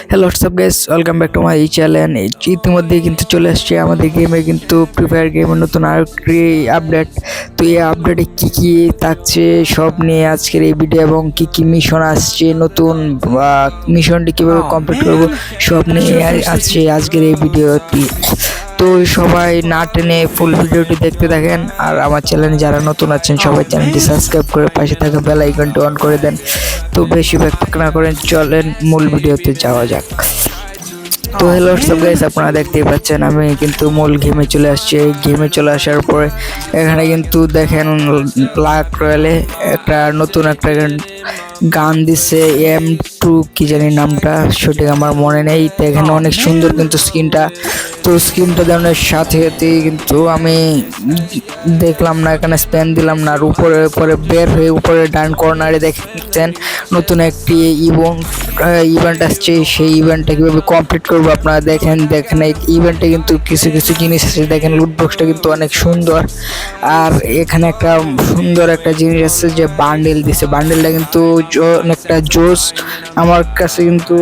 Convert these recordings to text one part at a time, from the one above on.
Hello WhatsApp guys, welcome back to my channel. ইতিমধ্যে কিন্তু চলে আসছে আমাদের গেমে কিন্তু ফ্রি ফায়ার গেমের নতুন আরেকটি আপডেট। তো এই আপডেটে কী কী থাকছে সব নিয়ে আজকের এই ভিডিও, এবং কী কী মিশন আসছে নতুন বা মিশনটি কীভাবে কমপ্লিট করবো সব নিয়ে আসছে আজকের এই ভিডিওটি। তো সবাই না টেনে ফুল ভিডিওটি দেখতে থাকেন, আর আমার চ্যানেলে যারা নতুন আছেন সবাই চ্যানেলটি সাবস্ক্রাইব করে পাশে থাকা বেল আইকনটি অন করে দেন। তো বেশি ব্যাক না করেন, চলেন মূল ভিডিওতে যাওয়া যাক। তো হ্যালো হোয়াটসঅ্যাপ গাইস, আপনারা দেখতেই পাচ্ছেন আমি কিন্তু মূল গেমে চলে আসছি। এই গেমে চলে আসার পরে এখানে কিন্তু দেখেন লাক রয়্যালে একটা নতুন একটা গান দিচ্ছে, M2 কি জানি নামটা, সঠিক আমার মনে নেই। তো এখানে অনেক সুন্দর কিন্তু স্কিনটা। তো স্কিনটা দেওয়ার সাথে সাথেই কিন্তু আমি দেখলাম না, এখানে স্প্যান দিলাম না, আর উপরে পরে বের হয়ে উপরে ডান কর্নারে দেখছেন নতুন একটি ইভেন্ট আসছে। সেই ইভেন্টটা কীভাবে কমপ্লিট করবো আপনারা দেখেন এই ইভেন্টে কিন্তু কিছু কিছু জিনিস আছে। দেখেন লুটবক্সটা কিন্তু অনেক সুন্দর, আর এখানে একটা সুন্দর একটা জিনিস আছে যে বান্ডেল দিছে। বান্ডেলটা কিন্তু অনেকটা জোস, আমার কাছে কিন্তু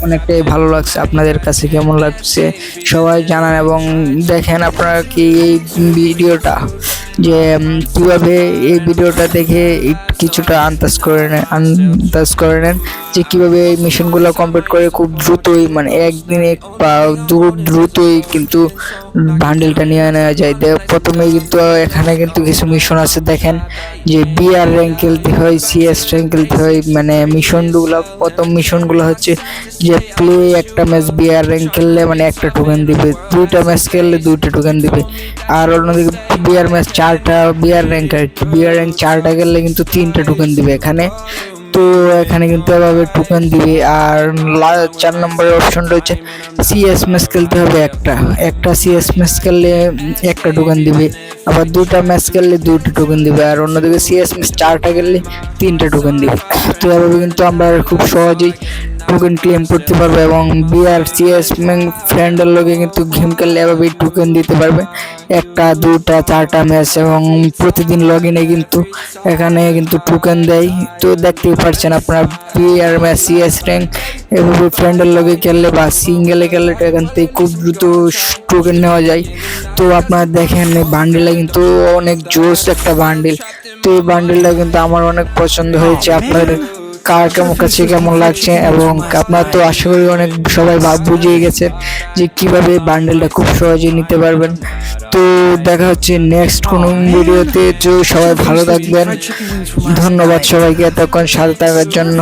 অনেকটাই ভালো লাগছে। আপনাদের কাছে কেমন লাগছে সবাই জানান, এবং দেখেন আপনারা কি এই ভিডিওটা যে কীভাবে এই ভিডিওটা দেখে কিছুটা আন্দাজ করে নেন যে কীভাবে এই মিশনগুলো কমপ্লিট করে খুব দ্রুতই, মানে একদিনে বা দ্রুতই কিন্তু বান্ডেলটা নিয়ে নেওয়া যায়। প্রথমেই কিন্তু এখানে কিন্তু কিছু মিশন আছে। দেখেন যে BR র্যাঙ্ক খেলতে হয়, CS র্যাঙ্ক খেলতে হয়। মানে প্রথম মিশনগুলো হচ্ছে যে একটা ম্যাচ BR র্যাঙ্ক খেললে মানে একটা টোকেন দিবে, 2টা ম্যাচ খেললে 2টা টোকেন দিবে। আর অন্যদিকে BR ম্যাচ 4টা BR র্যাঙ্ক, আর কি BR র্যাঙ্ক 4টা খেললে কিন্তু 3টা টোকেন দিবে এখানে। তো এখানে কিন্তু এভাবে টোকেন দিবে। আর 4 নম্বরের অপশনটা হচ্ছে CS ম্যাচ খেলতে হবে, একটা CS ম্যাচ খেললে একটা টোকেন দিবে, আবার 2টা ম্যাচ খেললে 2টা টোকেন দিবে, আর অন্যদিকে CS ম্যাচ 4টা খেললে 3টা টোকেন দিবে। তো এভাবে কিন্তু আমরা খুব সহজেই টোকেন ক্লেম করতে পারবে, এবং BR CS ফ্রেন্ডের লোকে কিন্তু গেম খেললে এভাবে টোকেন দিতে পারবে 1টা 2টা 4টা ম্যাচ, এবং প্রতিদিন লগ ইনে কিন্তু এখানে কিন্তু টোকেন দেয়। তো দেখতেই পাচ্ছেন আপনারা BR ম্যাচ CS র্যাঙ্ক এভাবে ফ্রেন্ডের লোকে খেললে বা সিঙ্গেলে খেললে এখান থেকে খুব দ্রুত টোকেন নেওয়া যায়। তো আপনারা দেখেন এই বান্ডেলটা কিন্তু অনেক জোস একটা বান্ডেল। তো এই বান্ডেলটা কিন্তু আমার অনেক পছন্দ হয়েছে। আপনাদের কাছে কেমন লাগছে, এবং আপনারা তো আশা করি অনেক সবাই বুঝিয়ে গেছেন যে কিভাবে বান্ডেলটা খুব সহজে নিতে পারবেন। তো দেখা হচ্ছে নেক্সট কোনো ভিডিওতে। তো সবাই ভালো থাকবেন, ধন্যবাদ সবাইকে এতক্ষণ সাথে থাকার জন্য।